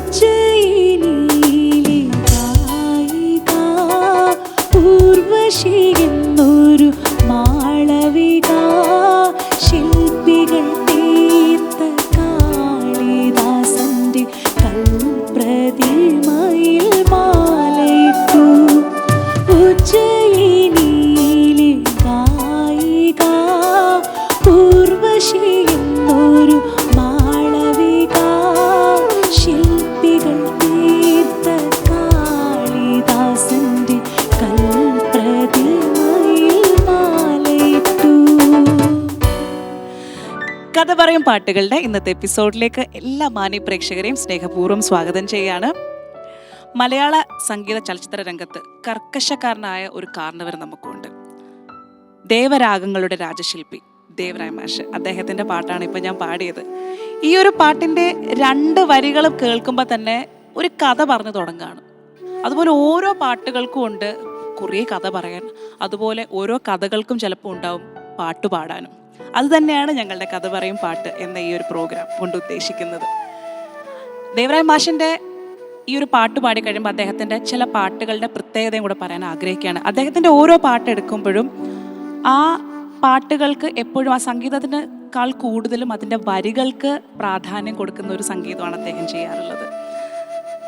ഉജ്ജയിനിയിലെ ഗായിക ഊർവശി എന്നൊരു മാളവിക, ശില്പികൾ തീർത്ത കാളിദാസന്റെ കൽപ്രതിമയിൽ മാലയിട്ടു. ഉജ്ജയിനിയിലെ ഗായിക ഊർവശി എന്നൊരു മാളവിക, ശില്പികൾ തീർത്ത കാളിദാസന്റെ കൽപ്രതിമയിൽ മാലയിട്ടു. കഥ പറയും പാട്ടുകളുടെ ഇന്നത്തെ എപ്പിസോഡിലേക്ക് എല്ലാ മാന്യ പ്രേക്ഷകരെയും സ്നേഹപൂർവ്വം സ്വാഗതം ചെയ്യാണ്. മലയാള സംഗീത ചലച്ചിത്ര രംഗത്ത് കർക്കശക്കാരനായ ഒരു കാരണവർ നമുക്കുണ്ട്. ദേവരാഗങ്ങളുടെ രാജശില്പി ദേവരായ മാഷ്. അദ്ദേഹത്തിൻ്റെ പാട്ടാണ് ഇപ്പം ഞാൻ പാടിയത്. ഈ ഒരു പാട്ടിൻ്റെ 2 വരികൾ കേൾക്കുമ്പോൾ തന്നെ ഒരു കഥ പറഞ്ഞു തുടങ്ങുകയാണ്. അതുപോലെ ഓരോ പാട്ടുകൾക്കും ഉണ്ട് കുറേ കഥ പറയാൻ. അതുപോലെ ഓരോ കഥകൾക്കും ചിലപ്പോൾ ഉണ്ടാവും പാട്ട് പാടാനും. അത് തന്നെയാണ് ഞങ്ങളുടെ കഥ പറയും പാട്ട് എന്ന ഈ ഒരു പ്രോഗ്രാം കൊണ്ട് ഉദ്ദേശിക്കുന്നത്. ദേവരായ മാഷിൻ്റെ ഈ ഒരു പാട്ട് പാടി കഴിയുമ്പോൾ അദ്ദേഹത്തിൻ്റെ ചില പാട്ടുകളുടെ പ്രത്യേകതയും കൂടെ പറയാൻ ആഗ്രഹിക്കുകയാണ്. അദ്ദേഹത്തിൻ്റെ ഓരോ പാട്ട് എടുക്കുമ്പോഴും ആ പാട്ടുകൾക്ക് എപ്പോഴും ആ സംഗീതത്തിനേക്കാൾ കൂടുതലും അതിൻ്റെ വരികൾക്ക് പ്രാധാന്യം കൊടുക്കുന്ന ഒരു സംഗീതമാണ് അദ്ദേഹം ചെയ്യാറുള്ളത്.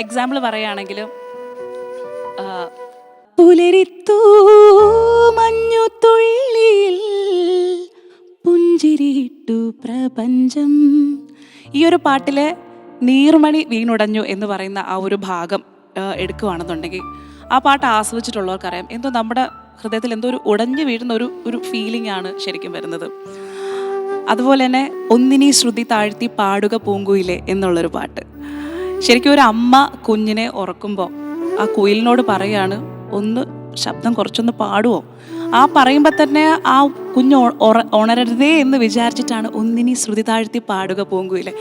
എക്സാമ്പിൾ പറയുകയാണെങ്കിൽ പുലരിത്തൂ മഞ്ഞു തുള്ളിയിൽ പുഞ്ചിരിട്ടു പ്രപഞ്ചം, ഈ ഒരു പാട്ടിലെ നീർമണി വീണുടഞ്ഞു എന്ന് പറയുന്ന ആ ഒരു ഭാഗം എടുക്കുകയാണെന്നുണ്ടെങ്കിൽ ആ പാട്ട് ആസ്വദിച്ചിട്ടുള്ളവർക്കറിയാം എന്തോ നമ്മുടെ ഹൃദയത്തിൽ എന്തോ ഒരു ഉടഞ്ഞു വീഴുന്ന ഒരു ഫീലിംഗ് ആണ് ശരിക്കും വരുന്നത്. അതുപോലെ തന്നെ ഒന്നിനി ശ്രുതി താഴ്ത്തി പാടുക പൂങ്കുയിലെ എന്നുള്ളൊരു പാട്ട്, ശരിക്കും ഒരു അമ്മ കുഞ്ഞിനെ ഉറക്കുമ്പോൾ ആ കുയിലിനോട് പറയാണ് ഒന്ന് ശബ്ദം കുറച്ചൊന്ന് പാടുമോ. ആ പറയുമ്പോൾ തന്നെ ആ കുഞ്ഞ് ഉണരരുതേ എന്ന് വിചാരിച്ചിട്ടാണ് ഒന്നിനി ശ്രുതി താഴ്ത്തി പാടുക പൂങ്കുയിലെ.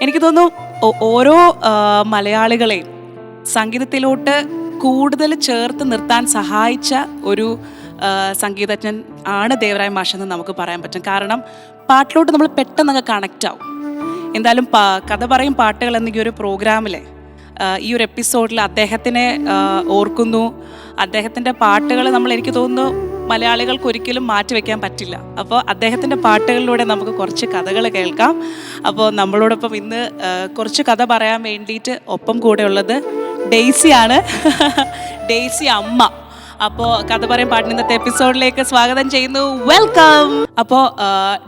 എനിക്ക് തോന്നുന്നു ഓരോ മലയാളികളെയും സംഗീതത്തിലോട്ട് കൂടുതൽ ചേർത്ത് നിർത്താൻ സഹായിച്ച ഒരു സംഗീതജ്ഞൻ ആണ് ദേവരായ മാഷെന്ന് നമുക്ക് പറയാൻ പറ്റും. കാരണം പാട്ടിലോട്ട് നമ്മൾ പെട്ടെന്ന് കണക്റ്റ് ആവും. എന്തായാലും കഥ പറയും പാട്ടുകൾ എന്ന ഈ ഒരു പ്രോഗ്രാമിലെ ഈ ഒരു എപ്പിസോഡിൽ അദ്ദേഹത്തിനെ ഓർക്കുന്നു. അദ്ദേഹത്തിൻ്റെ പാട്ടുകൾ എനിക്ക് തോന്നുന്നു മലയാളികൾക്ക് ഒരിക്കലും മാറ്റിവെക്കാൻ പറ്റില്ല. അപ്പോൾ അദ്ദേഹത്തിൻ്റെ പാട്ടുകളിലൂടെ നമുക്ക് കുറച്ച് കഥകൾ കേൾക്കാം. അപ്പോൾ നമ്മളോടൊപ്പം ഇന്ന് കുറച്ച് കഥ പറയാൻ വേണ്ടിയിട്ട് ഒപ്പം കൂടെ ഉള്ളത് ഡെയ്സിയാണ്. ഡെയ്സി അമ്മ. അപ്പോൾ കഥ പറയും പാട്ടിന് ഇന്നത്തെ എപ്പിസോഡിലേക്ക് സ്വാഗതം ചെയ്യുന്നു. വെൽക്കം. അപ്പോൾ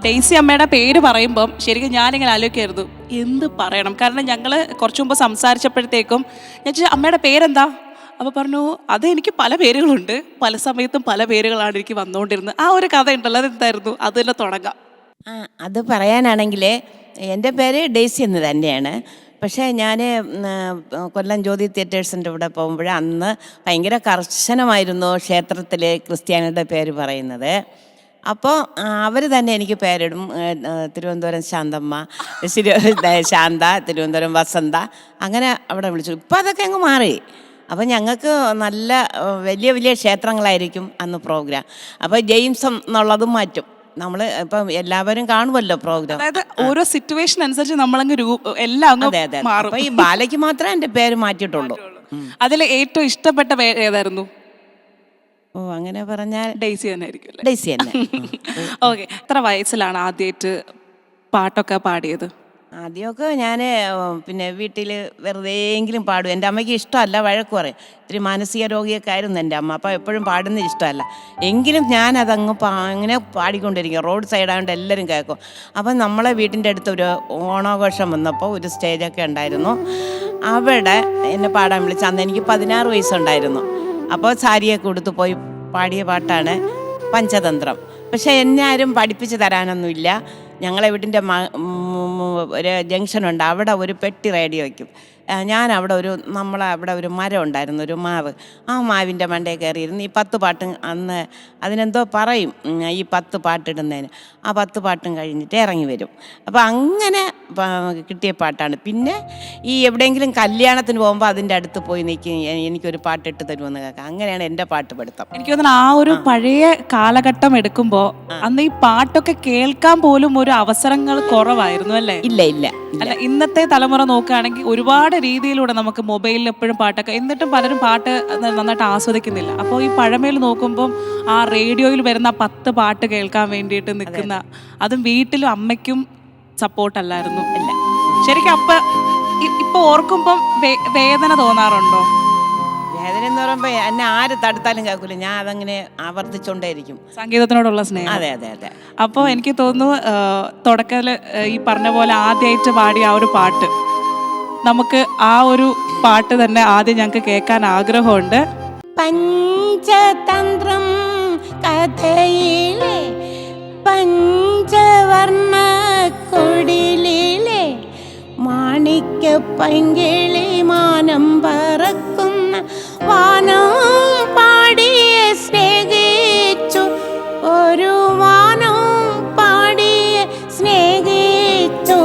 ഡെയ്സി അമ്മയുടെ പേര് പറയുമ്പം ശരിക്കും ഞാനിങ്ങനെ ആലോചിക്കായിരുന്നു എന്ത് പറയണം. കാരണം ഞങ്ങൾ കുറച്ച് മുമ്പ് സംസാരിച്ചപ്പോഴത്തേക്കും ഞാൻ ചോദിച്ചു അമ്മയുടെ പേരെന്താ. അപ്പോൾ പറഞ്ഞു അത് എനിക്ക് പല പേരുകളുണ്ട്, പല സമയത്തും പല പേരുകളാണ് എനിക്ക് വന്നുകൊണ്ടിരുന്നത്. ആ ഒരു കഥ ഉണ്ടല്ലോ, അതെന്തായിരുന്നു? അത് തന്നെ തുടങ്ങാം. അത് പറയാനാണെങ്കിൽ എൻ്റെ പേര് ഡെയ്സി എന്ന് തന്നെയാണ്. പക്ഷേ ഞാൻ കൊല്ലം ജ്യോതി തിയേറ്റേഴ്സിൻ്റെ ഇവിടെ പോകുമ്പോൾ അന്ന് ഭയങ്കര കർശനമായിരുന്നു ക്ഷേത്രത്തിൽ ക്രിസ്ത്യാനിയുടെ പേര് പറയുന്നത്. അപ്പോൾ അവർ തന്നെ എനിക്ക് പേരിടും. തിരുവനന്തപുരം ശാന്തമ്മ, ശാന്ത, തിരുവനന്തപുരം വസന്ത, അങ്ങനെ അവിടെ വിളിച്ചു. ഇപ്പോൾ അതൊക്കെ അങ്ങ് മാറി. അപ്പം ഞങ്ങൾക്ക് നല്ല വലിയ വലിയ ക്ഷേത്രങ്ങളായിരിക്കും അന്ന് പ്രോഗ്രാം. അപ്പോൾ ജെയിംസ് എന്നുള്ളതും മാറ്റും. നമ്മൾ ഇപ്പം എല്ലാവരും കാണുമല്ലോ പ്രോഗ്രാം. അതായത് ഓരോ സിറ്റുവേഷൻ അനുസരിച്ച് നമ്മളങ്ങ് എല്ലാം മാറും. അപ്പൊ ഈ ബാലയ്ക്ക് മാത്രമേ എൻ്റെ പേര് മാറ്റിയിട്ടുള്ളൂ. അതിൽ ഏറ്റവും ഇഷ്ടപ്പെട്ട പേര് ഏതായിരുന്നു? ഓ അങ്ങനെ പറഞ്ഞാൽ ഡെയ്സി തന്നെ ആയിരിക്കും. ഡെയ്സി തന്നെ. ഓക്കെ. എത്ര വയസ്സിലാണ് ആദ്യമായിട്ട് പാട്ടൊക്കെ പാടിയത്? ആദ്യമൊക്കെ ഞാൻ പിന്നെ വീട്ടിൽ വെറുതെയെങ്കിലും പാടും. എൻ്റെ അമ്മയ്ക്ക് ഇഷ്ടമല്ല, വഴക്ക് പറയും. ഇത്തിരി മാനസിക രോഗിയൊക്കെ ആയിരുന്നു എൻ്റെ അമ്മ. അപ്പോൾ എപ്പോഴും പാടുന്നത് ഇഷ്ടമല്ല. എങ്കിലും ഞാനതങ്ങ് അങ്ങനെ പാടിക്കൊണ്ടിരിക്കും. റോഡ് സൈഡായതുകൊണ്ട് എല്ലാവരും കേൾക്കും. അപ്പം നമ്മളെ വീട്ടിൻ്റെ അടുത്ത് ഒരു ഓണാഘോഷം വന്നപ്പോൾ ഒരു സ്റ്റേജൊക്കെ ഉണ്ടായിരുന്നു. അവിടെ എന്നെ പാടാൻ വിളിച്ച്. അന്ന് എനിക്ക് 16 വയസ്സുണ്ടായിരുന്നു. അപ്പോൾ സാരിയൊക്കെ കൊടുത്ത് പോയി പാടിയ പാട്ടാണ് പഞ്ചതന്ത്രം. പക്ഷേ എന്നെ ആരും പഠിപ്പിച്ച് തരാനൊന്നുമില്ല. ഞങ്ങളെ വീട്ടിൻ്റെ ഒരു ജംഗ്ഷനുണ്ട്, അവിടെ ഒരു പെട്ടി റേഡിയോ വയ്ക്കും. ഞാൻ അവിടെ അവിടെ ഒരു മരം ഉണ്ടായിരുന്നു, ഒരു മാവ്. ആ മാവിൻ്റെ മണ്ടയിൽ കയറിയിരുന്ന് ഈ 10 പാട്ടും അന്ന് അതിനെന്തോ പറയും ഈ 10 പാട്ടിടുന്നതിന്. ആ 10 പാട്ടും കഴിഞ്ഞിട്ട് ഇറങ്ങി വരും. അപ്പോൾ അങ്ങനെ കിട്ടിയ പാട്ടാണ്. പിന്നെ ഈ എവിടെയെങ്കിലും കല്യാണത്തിന് പോകുമ്പോൾ അതിൻ്റെ അടുത്ത് പോയി നിൽക്കും, എനിക്കൊരു പാട്ട് ഇട്ട് തരുമെന്ന് കേൾക്കാം. അങ്ങനെയാണ് എൻ്റെ പാട്ട് പഠിത്തം. എനിക്ക് തോന്നുന്നു ആ ഒരു പഴയ കാലഘട്ടം എടുക്കുമ്പോൾ അന്ന് ഈ പാട്ടൊക്കെ കേൾക്കാൻ പോലും ഒരു അവസരങ്ങൾ കുറവായിരുന്നു അല്ലേ? ഇല്ല ഇല്ല അല്ല, ഇന്നത്തെ തലമുറ നോക്കുകയാണെങ്കിൽ ഒരുപാട് രീതിയിലൂടെ നമുക്ക് മൊബൈലിൽ എപ്പോഴും പാട്ടൊക്കെ, എന്നിട്ടും പലരും പാട്ട് നന്നായിട്ട് ആസ്വദിക്കുന്നില്ല. അപ്പോൾ ഈ പഴമയിൽ നോക്കുമ്പം ആ റേഡിയോയിൽ വരുന്ന 10 പാട്ട് കേൾക്കാൻ വേണ്ടിയിട്ട് നിൽക്കുന്ന, അതും വീട്ടിലും അമ്മയ്ക്കും സപ്പോർട്ടല്ലായിരുന്നു. ഇല്ല. ശരിക്കും ഇപ്പൊ ഓർക്കുമ്പം വേദന തോന്നാറുണ്ടോ? വേദന എന്ന് പറയുമ്പോൾ എന്നെ ആര് തടുത്താലും കേൾക്കില്ല, ഞാൻ അതങ്ങനെ ആവർത്തിച്ചുകൊണ്ടേയിരിക്കും. സംഗീതത്തിനോടുള്ള സ്നേഹം. അതെ അതെ അതെ. അപ്പോൾ എനിക്ക് തോന്നുന്നു തുടക്കത്തിൽ ഈ പറഞ്ഞ പോലെ ആദ്യമായിട്ട് പാടിയ ആ ഒരു പാട്ട്, നമുക്ക് ആ ഒരു പാട്ട് തന്നെ ആദ്യം ഞങ്ങൾക്ക് കേൾക്കാൻ ആഗ്രഹമുണ്ട്. പഞ്ചതന്ത്രം കഥയിലെ പഞ്ചവർണ്ണ കൊടിലിലെ മാണിക്യ പൈങ്കിളി മാനം പറക്കുന്ന വാനം പാടിയെ സ്നേഹിച്ചു, ഒരു വാനം പാടിയെ സ്നേഹിച്ചു.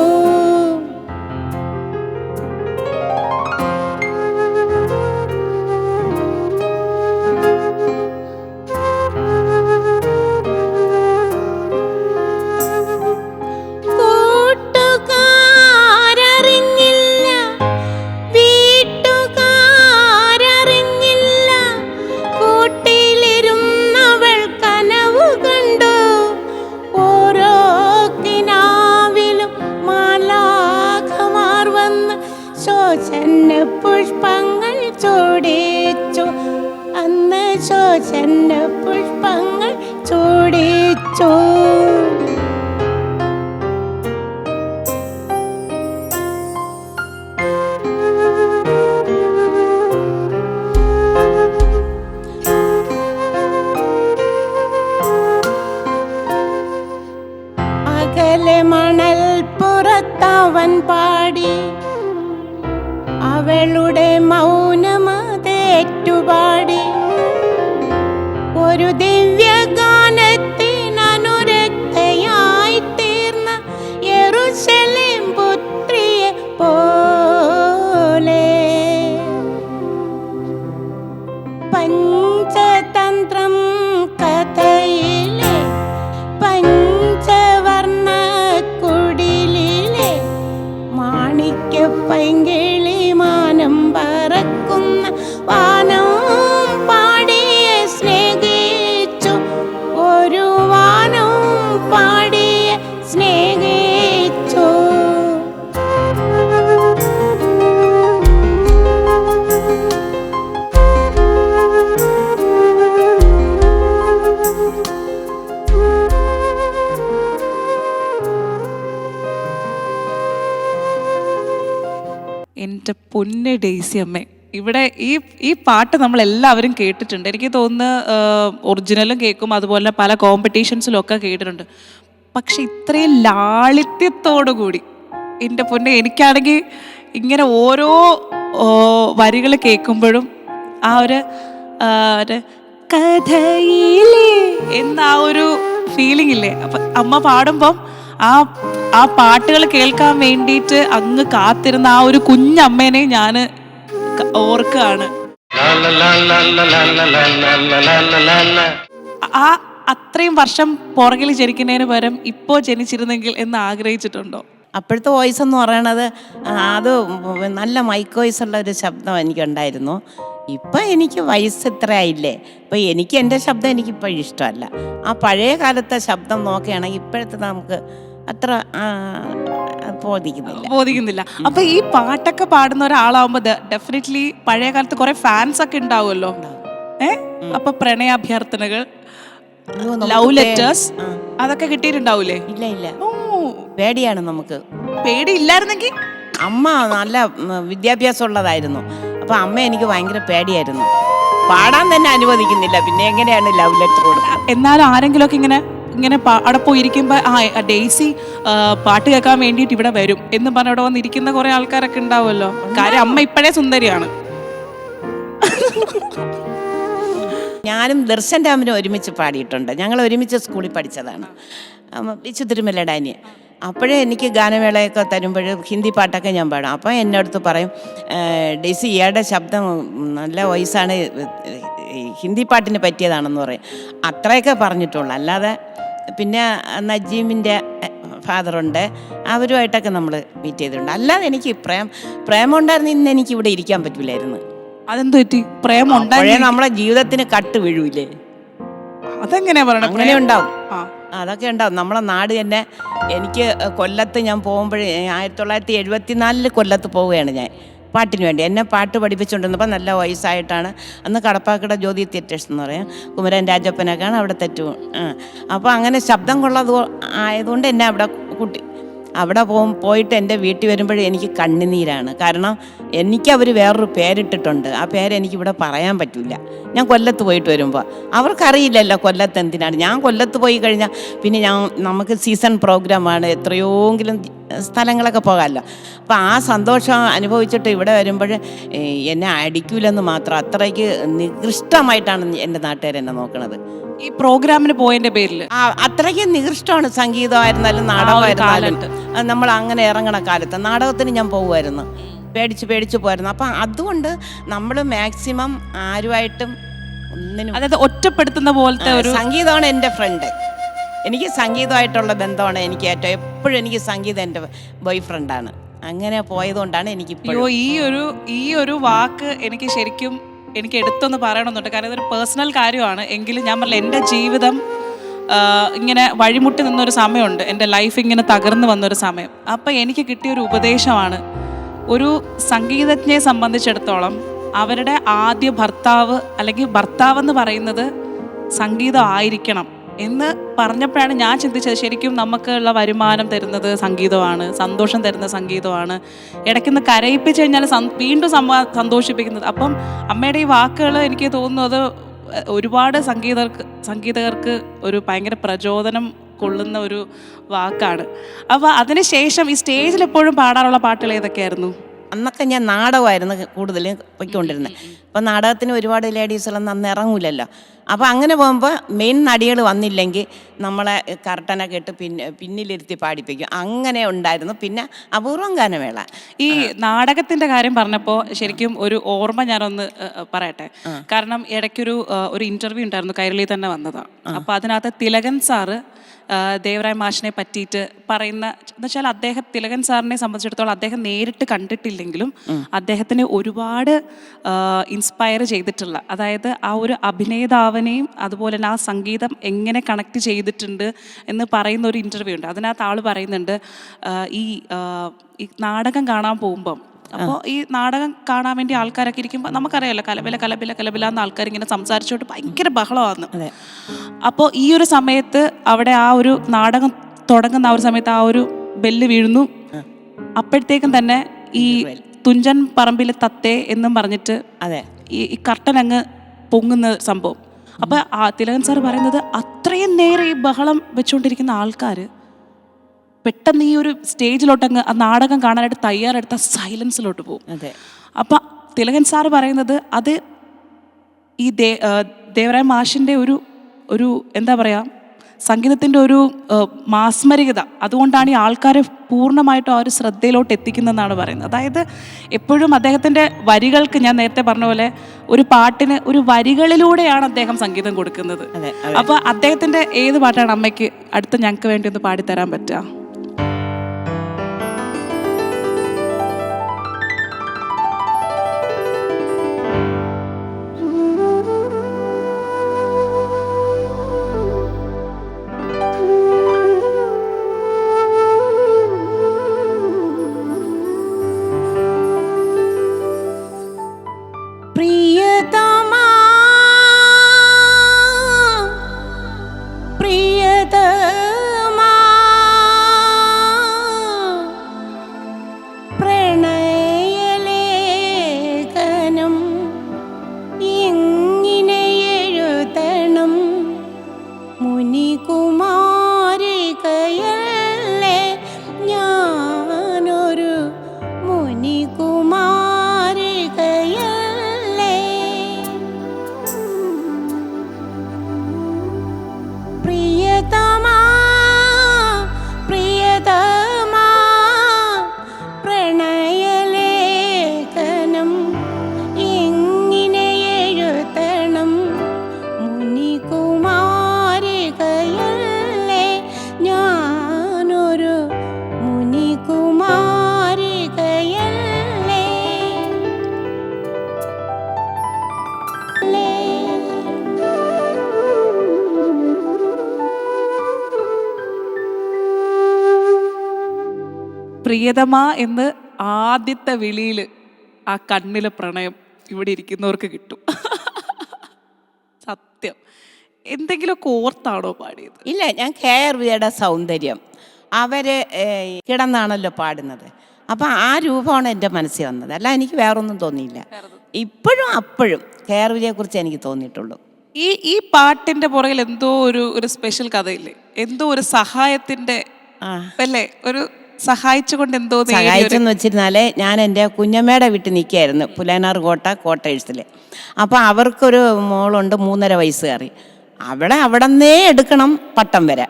പുഷ്പങ്ങൾ ചൂടിച്ചു, അന്ന് ശോചന പുഷ്പങ്ങൾ ചൂടിച്ചു. അകലെ മണൽ പുറത്തവൻ പാടി, അവളുടെ മൗനമതേറ്റുപാടി, ഒരു ദിവ്യഗാനത്തിനനുരക്തയായി തീർന്ന യെരൂശലേം പുത്രിയെ പോലെ. പഞ്ചതന്ത്രം കഥയിലെ പഞ്ചവർണ്ണ കുടിലിലെ മാണിക്യ പൈങ്കിളി മാനം പറക്കുന്ന വാനം പാടിയെ സ്നേഹിച്ചു, ഒരു വാനം പാടിയെ സ്നേഹിച്ചു. എൻ്റെ പൊന്ന് ഡെയ്സി അമ്മേ, ഇവിടെ ഈ പാട്ട് നമ്മൾ എല്ലാവരും കേട്ടിട്ടുണ്ട്. എനിക്ക് തോന്നുന്നു ഒറിജിനലും കേൾക്കും, അതുപോലെ പല കോമ്പറ്റീഷൻസിലും ഒക്കെ കേട്ടിട്ടുണ്ട്. പക്ഷെ ഇത്രയും ലാളിത്യത്തോടു കൂടി, എൻ്റെ പൊന്നെ, എനിക്കാണെങ്കിൽ ഇങ്ങനെ ഓരോ വരികൾ കേൾക്കുമ്പോഴും ആ ഒരു കഥയിലേ എന്ന ആ ഒരു ഫീലിംഗ് ഇല്ലേ, അപ്പം അമ്മ പാടുമ്പം ആ പാട്ടുകൾ കേൾക്കാൻ വേണ്ടിയിട്ട് അങ്ങ് കാത്തിരുന്ന ആ ഒരു കുഞ്ഞമ്മേനെ ഞാൻ ഓർക്കുകയാണ്. ആ അത്രയും വർഷം പുറകിൽ ജനിക്കുന്നതിന് പകരം ഇപ്പോൾ ജനിച്ചിരുന്നെങ്കിൽ എന്ന് ആഗ്രഹിച്ചിട്ടുണ്ടോ? അപ്പോഴത്തെ വോയിസ് എന്ന് പറയണത് അത് നല്ല മൈക്ക് വോയിസ് ഉള്ള ഒരു ശബ്ദം എനിക്കുണ്ടായിരുന്നു. ഇപ്പം എനിക്ക് വയസ്സ് ഇത്ര ആയില്ലേ, ഇപ്പം എനിക്ക് എൻ്റെ ശബ്ദം എനിക്കിപ്പോൾ ഇഷ്ടമല്ല. ആ പഴയ കാലത്തെ ശബ്ദം നോക്കുകയാണെങ്കിൽ ഇപ്പോഴത്തെ നമുക്ക് അത്ര ബോധിക്കുന്നില്ല. അപ്പൊ ഈ പാട്ടൊക്കെ പാടുന്ന ഒരാളാവുമ്പോ ഡെഫിനറ്റ്ലി പഴയ കാലത്ത് കുറെ ഫാൻസ് ഒക്കെ ഉണ്ടാവുമല്ലോ. അപ്പൊ പ്രണയാഭ്യർത്ഥനകൾ, ലവ് ലെറ്റേഴ്സ് അതൊക്കെ കിട്ടിയിട്ടുണ്ടാവൂലേ? ഇല്ല ഇല്ല, പേടിയാണ് നമുക്ക്. പേടിയില്ലായിരുന്നെങ്കിൽ അമ്മ നല്ല വിദ്യാഭ്യാസം ഉള്ളതായിരുന്നു. അപ്പൊ അമ്മ എനിക്ക് ഭയങ്കര പേടിയായിരുന്നു, പാടാൻ തന്നെ അനുവദിക്കുന്നില്ല, പിന്നെ എങ്ങനെയാണ് ലവ് ലെറ്റർ കൊടുക്കുക? എന്നാലും ആരെങ്കിലും ഒക്കെ ഇങ്ങനെ അവിടെ പോയിരിക്കുമ്പോ ഡെയ്സി പാട്ട് കേൾക്കാൻ വേണ്ടിയിട്ട് ഇവിടെ വരും എന്ന് പറഞ്ഞ അവിടെ വന്നിരിക്കുന്ന കുറെ ആൾക്കാരൊക്കെ ഉണ്ടാവുമല്ലോ. കാര്യം അമ്മ ഇപ്പോഴേ സുന്ദരിയാണ്. ഞാനും ദർശൻ രാമനും ഒരുമിച്ച് പാടിയിട്ടുണ്ട്. ഞങ്ങൾ ഒരുമിച്ച് സ്കൂളിൽ പഠിച്ചതാണ്. വിശുദ്ധ തിരുമല ഡാനി. അപ്പോഴേ എനിക്ക് ഗാനമേളയൊക്കെ തരുമ്പോൾ ഹിന്ദി പാട്ടൊക്കെ ഞാൻ പാടും. അപ്പോൾ എൻ്റെ അടുത്ത് പറയും, ഡെയ്സി ഇയാളുടെ ശബ്ദം നല്ല വോയിസാണ്, ഹിന്ദി പാട്ടിന് പറ്റിയതാണെന്ന് പറയും. അത്രയൊക്കെ പറഞ്ഞിട്ടുള്ളൂ. അല്ലാതെ പിന്നെ നജീമിൻ്റെ ഫാദറുണ്ട്, അവരുമായിട്ടൊക്കെ നമ്മൾ മീറ്റ് ചെയ്തിട്ടുണ്ട്. അല്ലാതെ എനിക്ക് പ്രേമം ഉണ്ടായിരുന്നു ഇന്ന് എനിക്ക് ഇവിടെ ഇരിക്കാൻ പറ്റില്ലായിരുന്നു. അതെന്ത് പറ്റി? പ്രേമം പഴയ നമ്മളെ ജീവിതത്തിന് കട്ട് വീഴൂലേ? അതെങ്ങനെയാ പറയണത്? അങ്ങനെ ഉണ്ടാവും, അതൊക്കെ ഉണ്ടാവും. നമ്മളെ നാട് തന്നെ. എനിക്ക് കൊല്ലത്ത് ഞാൻ പോകുമ്പോഴേ 1974 കൊല്ലത്ത് പോവുകയാണ് ഞാൻ പാട്ടിന് വേണ്ടി. എന്നെ പാട്ട് പഠിപ്പിച്ചുകൊണ്ടിരുന്നപ്പോൾ നല്ല വയസ്സായിട്ടാണ്. അന്ന് കടപ്പാക്കട ജ്യോതി തിയേറ്റേഴ്സ് എന്ന് പറയും, കുമരൻ രാജപ്പനൊക്കെയാണ് അവിടുത്തെ അപ്പോൾ അങ്ങനെ ശബ്ദം കൊള്ളത് ആയതുകൊണ്ട് എന്നെ അവിടെ കൂട്ടി. അവിടെ പോയിട്ട് എൻ്റെ വീട്ടിൽ വരുമ്പോഴേ എനിക്ക് കണ്ണുനീരാണ്. കാരണം എനിക്കവർ വേറൊരു പേരിട്ടിട്ടുണ്ട്. ആ പേരെനിക്കിവിടെ പറയാൻ പറ്റില്ല. ഞാൻ കൊല്ലത്ത് പോയിട്ട് വരുമ്പോൾ അവർക്കറിയില്ലല്ലോ കൊല്ലത്ത് എന്തിനാണ്. ഞാൻ കൊല്ലത്ത് പോയി കഴിഞ്ഞാൽ പിന്നെ നമുക്ക് സീസൺ പ്രോഗ്രാമാണ്, എത്രയോങ്കിലും സ്ഥലങ്ങളൊക്കെ പോകാമല്ലോ. അപ്പോൾ ആ സന്തോഷം അനുഭവിച്ചിട്ട് ഇവിടെ വരുമ്പോൾ എന്നെ അടിക്കൂലെന്ന് മാത്രം. അത്രയ്ക്ക് നികൃഷ്ടമായിട്ടാണ് എൻ്റെ നാട്ടുകാരെന്നെ നോക്കണത്. ഈ പ്രോഗ്രാമിന് പോയതിന്റെ പേരിൽ അത്രയ്ക്ക് നികൃഷ്ടമാണ്. സംഗീതമായിരുന്നാലും നാടകമായിരുന്നാലും നമ്മൾ അങ്ങനെ ഇറങ്ങണ കാലത്ത് നാടകത്തിന് ഞാൻ പോകുമായിരുന്നു, പേടിച്ച് പോയിരുന്നു. അപ്പം അതുകൊണ്ട് നമ്മൾ മാക്സിമം ആരുമായിട്ടും ഒന്നിനും, അതായത് ഒറ്റപ്പെടുത്തുന്ന പോലത്തെ ഒരു സംഗീതമാണ് എൻ്റെ ഫ്രണ്ട്. എനിക്ക് സംഗീതമായിട്ടുള്ള ബന്ധമാണ് എനിക്ക് ഏറ്റവും. എപ്പോഴും എനിക്ക് സംഗീതം എൻ്റെ ബോയ് ഫ്രണ്ടാണ്. അങ്ങനെ പോയതുകൊണ്ടാണ് എനിക്ക് ഈ ഒരു വാക്ക് എനിക്ക് ശരിക്കും എനിക്ക് എടുത്തൊന്ന് പറയണമെന്നുണ്ട്. കാരണം ഇതൊരു പേഴ്സണൽ കാര്യമാണ്. എങ്കിലും ഞാൻ പറഞ്ഞില്ല, എൻ്റെ ജീവിതം ഇങ്ങനെ വഴിമുട്ടി നിന്നൊരു സമയമുണ്ട്, എൻ്റെ ലൈഫ് ഇങ്ങനെ തകർന്നു വന്നൊരു സമയം. അപ്പം എനിക്ക് കിട്ടിയൊരു ഉപദേശമാണ്, ഒരു സംഗീതജ്ഞയെ സംബന്ധിച്ചിടത്തോളം അവരുടെ ആദ്യ ഭർത്താവ് അല്ലെങ്കിൽ ഭർത്താവെന്ന് പറയുന്നത് സംഗീതം ആയിരിക്കണം എന്ന് പറഞ്ഞപ്പോഴാണ് ഞാൻ ചിന്തിച്ചത്, ശരിക്കും നമുക്കുള്ള വരുമാനം തരുന്നത് സംഗീതമാണ്, സന്തോഷം തരുന്ന സംഗീതമാണ്, ഇടയ്ക്കുന്ന് കരയിപ്പിച്ച് കഴിഞ്ഞാൽ വീണ്ടും സന്തോഷിപ്പിക്കുന്നത്. അപ്പം അമ്മയുടെ ഈ വാക്കുകൾ എനിക്ക് തോന്നുന്നത് ഒരുപാട് സംഗീതകർക്ക് ഒരു ഭയങ്കര പ്രചോദനം കൊള്ളുന്ന ഒരു വാക്കാണ്. അപ്പോൾ അതിനുശേഷം ഈ സ്റ്റേജിൽ എപ്പോഴും പാടാറുള്ള പാട്ടുകൾ ഏതൊക്കെയായിരുന്നു? അന്നൊക്കെ ഞാൻ നാടകമായിരുന്നു കൂടുതലും പൊയ്ക്കൊണ്ടിരുന്നത്. അപ്പോൾ നാടകത്തിന് ഒരുപാട് ലേഡീസുകളൊന്നും അന്ന് ഇറങ്ങൂലല്ലോ. അപ്പോൾ അങ്ങനെ പോകുമ്പോൾ മെയിൻ നടികൾ വന്നില്ലെങ്കിൽ നമ്മളെ കർട്ടനൊക്കെ ഇട്ട് പിന്നിലിരുത്തി പാടിപ്പിക്കും. അങ്ങനെ ഉണ്ടായിരുന്നു. പിന്നെ അപൂർവം ഗാനമേള. ഈ നാടകത്തിൻ്റെ കാര്യം പറഞ്ഞപ്പോൾ ശരിക്കും ഒരു ഓർമ്മ ഞാനൊന്ന് പറയട്ടെ. കാരണം ഇടയ്ക്കൊരു ഇൻ്റർവ്യൂ ഉണ്ടായിരുന്നു, കൈരളി തന്നെ വന്നതാണ്. അപ്പോൾ അതിനകത്ത് തിലകൻ സാറ് ദേവരായ മാഷിനെ പറ്റിയിട്ട് പറയുന്ന എന്ന് വെച്ചാൽ, തിലകൻ സാറിനെ സംബന്ധിച്ചിടത്തോളം അദ്ദേഹം നേരിട്ട് കണ്ടിട്ടില്ലെങ്കിലും അദ്ദേഹത്തിനെ ഒരുപാട് ഇൻസ്പയർ ചെയ്തിട്ടുള്ള, അതായത് ആ ഒരു അഭിനേതാവിനെയും അതുപോലെ തന്നെ ആ സംഗീതം എങ്ങനെ കണക്ട് ചെയ്തിട്ടുണ്ട് എന്ന് പറയുന്ന ഒരു ഇൻ്റർവ്യൂ ഉണ്ട്. അതിനകത്ത് ആൾ പറയുന്നുണ്ട്, ഈ നാടകം കാണാൻ പോകുമ്പം, അപ്പോൾ ഈ നാടകം കാണാൻ വേണ്ടി ആൾക്കാരൊക്കെ ഇരിക്കുമ്പോൾ നമുക്കറിയാമല്ലോ, കലബില എന്ന ആൾക്കാർ ഇങ്ങനെ സംസാരിച്ചോട്ട് ഭയങ്കര ബഹളമാണ്. അപ്പോൾ ഈ ഒരു സമയത്ത് അവിടെ ആ ഒരു നാടകം തുടങ്ങുന്ന ആ ഒരു സമയത്ത് ആ ഒരു ബെല്ല് വീഴുന്നു. അപ്പോഴത്തേക്കും തന്നെ ഈ തുഞ്ചൻ പറമ്പിൽ തത്തേ എന്നും പറഞ്ഞിട്ട് ഈ കർട്ടൻ അങ്ങ് പൊങ്ങുന്ന സംഭവം. അപ്പോൾ തിലകൻ സാർ പറയുന്നത്, അത്രയും നേരം ഈ ബഹളം വെച്ചുകൊണ്ടിരിക്കുന്ന ആൾക്കാർ പെട്ടെന്ന് ഈ ഒരു സ്റ്റേജിലോട്ടങ്ങ് ആ നാടകം കാണാനായിട്ട് തയ്യാറെടുത്ത സൈലൻസിലോട്ട് പോകും. അപ്പം തിലകൻ സാറ് പറയുന്നത് അത് ഈ ദേവരായ മാഷിൻ്റെ ഒരു എന്താ പറയുക, സംഗീതത്തിൻ്റെ ഒരു മാസ്മരികത, അതുകൊണ്ടാണ് ഈ ആൾക്കാരെ പൂർണ്ണമായിട്ടും ആ ഒരു ശ്രദ്ധയിലോട്ട് എത്തിക്കുന്നതെന്നാണ് പറയുന്നത്. അതായത് എപ്പോഴും അദ്ദേഹത്തിൻ്റെ വരികൾക്ക്, ഞാൻ നേരത്തെ പറഞ്ഞ പോലെ ഒരു പാട്ടിന് ഒരു വരികളിലൂടെയാണ് അദ്ദേഹം സംഗീതം കൊടുക്കുന്നത്. അപ്പോൾ അദ്ദേഹത്തിൻ്റെ ഏത് പാട്ടാണ് അമ്മയ്ക്ക് അടുത്ത ഞങ്ങൾക്ക് വേണ്ടി ഒന്ന് പാടിത്തരാൻ പറ്റുക? പ്രിയതമ എന്ന് ആദ്യത്തെ വിളിയിൽ ആ കണ്ണിലെ പ്രണയം ഇവിടെ ഇരിക്കുന്നവർക്ക് കിട്ടും. സത്യം. എന്തെങ്കിലുമൊക്കെ ഓർത്താണോ പാടിയത്? ഇല്ല, ഞാൻ KRVയുടെ സൗന്ദര്യം അവര് കിടന്നാണല്ലോ പാടുന്നത്. അപ്പം ആ രൂപമാണ് എൻ്റെ മനസ്സിൽ വന്നത്. അല്ല, എനിക്ക് വേറൊന്നും തോന്നിയില്ല. ഇപ്പോഴും അപ്പോഴും KRVയെ കുറിച്ച് എനിക്ക് തോന്നിയിട്ടുള്ളൂ. ഈ പാട്ടിന്റെ പുറകിൽ എന്തോ ഒരു സ്പെഷ്യൽ കഥയില്ലേ? എന്തോ ഒരു സഹായത്തിന്റെ അല്ലേ? ഒരു സഹായിച്ചുകൊണ്ട് എന്തോ സഹായിച്ചെന്ന് വെച്ചിരുന്നാലേ, ഞാൻ എൻ്റെ കുഞ്ഞമ്മയുടെ വീട്ടിൽ നിൽക്കുകയായിരുന്നു, പുലയനാർ കോട്ടേഴ്സിൽ. അപ്പോൾ അവർക്കൊരു മോളുണ്ട് 3.5 വയസ്സുകാരി. അവിടെ നിന്നേ എടുക്കണം പട്ടം വരെ.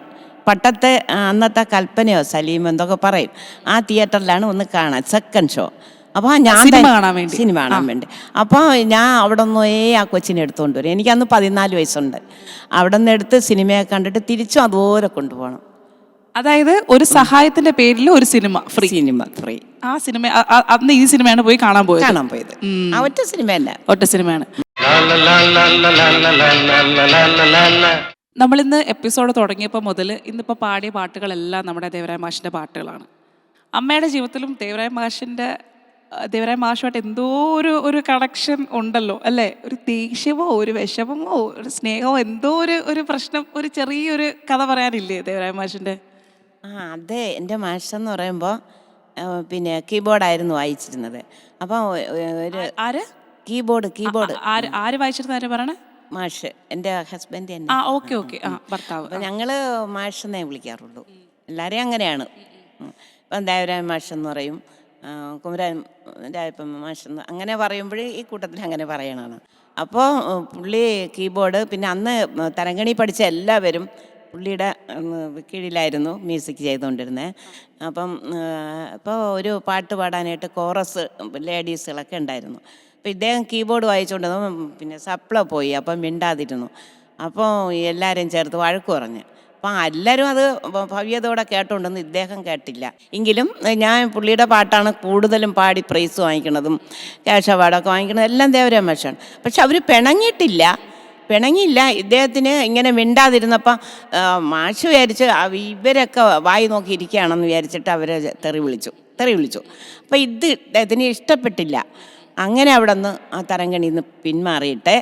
പട്ടത്തെ അന്നത്തെ കൽപ്പനയോ സലീമോ എന്തൊക്കെ പറയും, ആ തിയേറ്ററിലാണ് ഒന്ന് കാണാൻ, സെക്കൻഡ് ഷോ. അപ്പോൾ ഞാൻ സിനിമ കാണാൻ വേണ്ടി. അപ്പോൾ ഞാൻ അവിടെ നിന്നേ ആ കൊച്ചിനെ എടുത്തുകൊണ്ട് വരും. എനിക്കന്ന് 14 വയസ്സുണ്ട്. അവിടെ നിന്ന് എടുത്ത് സിനിമയെ കണ്ടിട്ട് തിരിച്ചും അതുപോലെ കൊണ്ടുപോകണം. അതായത് ഒരു സഹായത്തിന്റെ പേരിൽ ഒരു സിനിമ ഫ്രീ. ആ സിനിമ അന്ന് ഈ സിനിമയാണ് പോയി കാണാൻ പോയത്. ആ ഒറ്റ സിനിമയാണ്. നമ്മളിന്ന് എപ്പിസോഡ് തുടങ്ങിയപ്പോൾ മുതൽ ഇന്നിപ്പോൾ പാടിയ പാട്ടുകളെല്ലാം നമ്മുടെ ദേവരായ മാഷിന്റെ പാട്ടുകളാണ്. അമ്മയുടെ ജീവിതത്തിലും ദേവരായ മാഷുമായിട്ട് എന്തോ ഒരു കണക്ഷൻ ഉണ്ടല്ലോ അല്ലേ? ഒരു ദേഷ്യമോ ഒരു വിഷമമോ ഒരു സ്നേഹമോ എന്തോ ഒരു പ്രശ്നം, ഒരു ചെറിയൊരു കഥ പറയാനില്ലേ ദേവരായ മാഷിന്റെ? അതെ, എൻ്റെ മാഷെന്ന് പറയുമ്പോൾ പിന്നെ കീബോർഡായിരുന്നു വായിച്ചിരുന്നത്. അപ്പം ആര് കീബോർഡ് ആര് വായിച്ചിരുന്ന ആര് പറയണേ? മാഷ്, എൻ്റെ ഹസ്ബൻഡ് തന്നെ. ഓക്കെ ഭർത്താവ്. അപ്പം ഞങ്ങൾ മാഷെന്നേ വിളിക്കാറുള്ളൂ. എല്ലാവരെയും അങ്ങനെയാണ്. ഇപ്പം ദേവരായ മാഷെന്ന് പറയും, കുമരൻ രായപ്പൻ മാഷെന്ന് അങ്ങനെ പറയുമ്പോൾ ഈ കൂട്ടത്തിൽ അങ്ങനെ പറയണതാണ്. അപ്പോൾ പുള്ളി കീബോർഡ്, പിന്നെ അന്ന് തരങ്കണി പഠിച്ച എല്ലാവരും പുള്ളിയുടെ കീഴിലായിരുന്നു മ്യൂസിക് ചെയ്തുകൊണ്ടിരുന്നത്. അപ്പം ഇപ്പോൾ ഒരു പാട്ട് പാടാനായിട്ട് കോറസ് ലേഡീസുകളൊക്കെ ഉണ്ടായിരുന്നു. അപ്പോൾ ഇദ്ദേഹം കീബോർഡ് വായിച്ചുകൊണ്ട് പിന്നെ സപ്ല പോയി, അപ്പം മിണ്ടാതിരുന്നു. അപ്പോൾ എല്ലാവരും ചേർത്ത് വഴക്ക് പറഞ്ഞു. അപ്പം എല്ലാവരും അത് ഭവ്യതയോടെ കേട്ടോണ്ടെന്ന് ഇദ്ദേഹം കേട്ടില്ല. എങ്കിലും ഞാൻ പുള്ളിയുടെ പാട്ടാണ് കൂടുതലും പാടി പ്രൈസ് വാങ്ങിക്കണതും ക്യാഷ് അവാർഡൊക്കെ വാങ്ങിക്കണതും എല്ലാം ദേവരായ മാഷാണ്. പക്ഷെ അവർ പിണങ്ങിയില്ല. ഇദ്ദേഹത്തിന് ഇങ്ങനെ മിണ്ടാതിരുന്നപ്പം മാഷ് വിചാരിച്ച് ഇവരൊക്കെ വായി നോക്കിയിരിക്കുകയാണെന്ന് വിചാരിച്ചിട്ട് അവരെ തെറി വിളിച്ചു. അപ്പം ഇദ്ദേഹത്തിന് ഇഷ്ടപ്പെട്ടില്ല. അങ്ങനെ അവിടെ നിന്ന് ആ തരങ്കണിയിൽ നിന്ന് പിന്മാറിയിട്ട്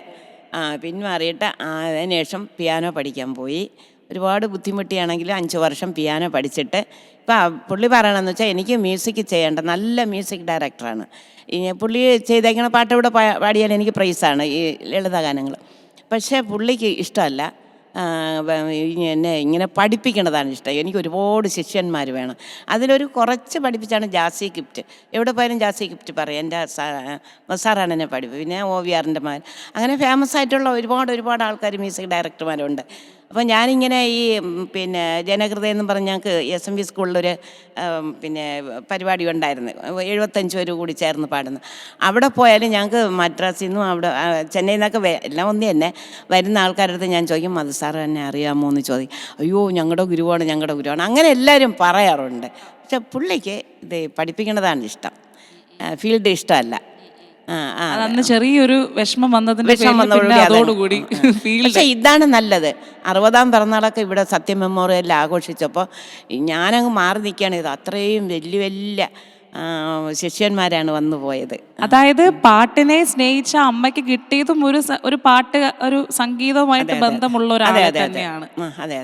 അതിനുശേഷം പിയാനോ പഠിക്കാൻ പോയി. ഒരുപാട് ബുദ്ധിമുട്ടിയാണെങ്കിലും 5 വർഷം പിയാനോ പഠിച്ചിട്ട് ഇപ്പം പുള്ളി പറയണമെന്ന് വെച്ചാൽ എനിക്ക് മ്യൂസിക് ചെയ്യേണ്ട നല്ല മ്യൂസിക് ഡയറക്ടറാണ്. പുള്ളി ചെയ്തേക്കണ പാട്ട് ഇവിടെ പാടിയാൽ എനിക്ക് പ്രൈസാണ് ഈ ലളിതഗാനങ്ങൾ. പക്ഷേ പുള്ളിക്ക് ഇഷ്ടമല്ല, എന്നെ ഇങ്ങനെ പഠിപ്പിക്കണതാണ് ഇഷ്ടം. എനിക്ക് ഒരുപാട് ശിഷ്യന്മാർ വേണം. അതിലൊരു കുറച്ച് പഠിപ്പിച്ചാണ് ജാസി ഗിഫ്റ്റ്. എവിടെ പോയാലും ജാസി ഗിഫ്റ്റ് പറയും, എൻ്റെ സാറാണ് എന്നെ പിന്നെ OVRൻ്റെ മകൻ. അങ്ങനെ ഫേമസ് ആയിട്ടുള്ള ഒരുപാട് ആൾക്കാർ മ്യൂസിക് ഡയറക്ടർമാരുണ്ട്. അപ്പോൾ ഞാനിങ്ങനെ ഈ പിന്നെ ജനഹൃദയം എന്ന് പറഞ്ഞ് ഞങ്ങൾക്ക് SMV സ്കൂളിലൊരു പിന്നെ പരിപാടി ഉണ്ടായിരുന്നു, 75 പേര് കൂടി ചേർന്ന് പാടുന്നു. അവിടെ പോയാലും ഞങ്ങൾക്ക് മദ്രാസിൽ നിന്നും ചെന്നൈയിൽ നിന്നൊക്കെ എല്ലാം ഒന്നേ തന്നെ വരുന്ന ആൾക്കാരുടെ അടുത്ത് ഞാൻ ചോദിക്കും, മധു സാറ് എന്നെ അറിയാമോ എന്ന് ചോദിക്കും. അയ്യോ ഞങ്ങളുടെ ഗുരുവാണ് അങ്ങനെ എല്ലാവരും പറയാറുണ്ട്. പക്ഷെ പുള്ളിക്ക് ഇത് പഠിപ്പിക്കുന്നതാണ് ഇഷ്ടം, ഫീൽഡ് ഇഷ്ടമല്ല. അന്ന് ചെറിയൊരു വിഷമം വന്നതോടുകൂടി. പക്ഷെ ഇതാണ് നല്ലത്. 60ാം പിറന്നാളൊക്കെ ഇവിടെ സത്യം മെമ്മോറിയലിൽ ആഘോഷിച്ചപ്പോൾ ഞാനങ്ങ് മാറി നിൽക്കുകയാണ്. ഇത് അത്രയും വലിയ ശിഷ്യന്മാരാണ് വന്നു പോയത്. അതായത് പാട്ടിനെ സ്നേഹിച്ച അമ്മയ്ക്ക് കിട്ടിയതും ഒരു പാട്ട്, ഒരു സംഗീതവുമായിട്ട് ബന്ധമുള്ള ഒരാൾ തന്നെയാണ്. അതെ.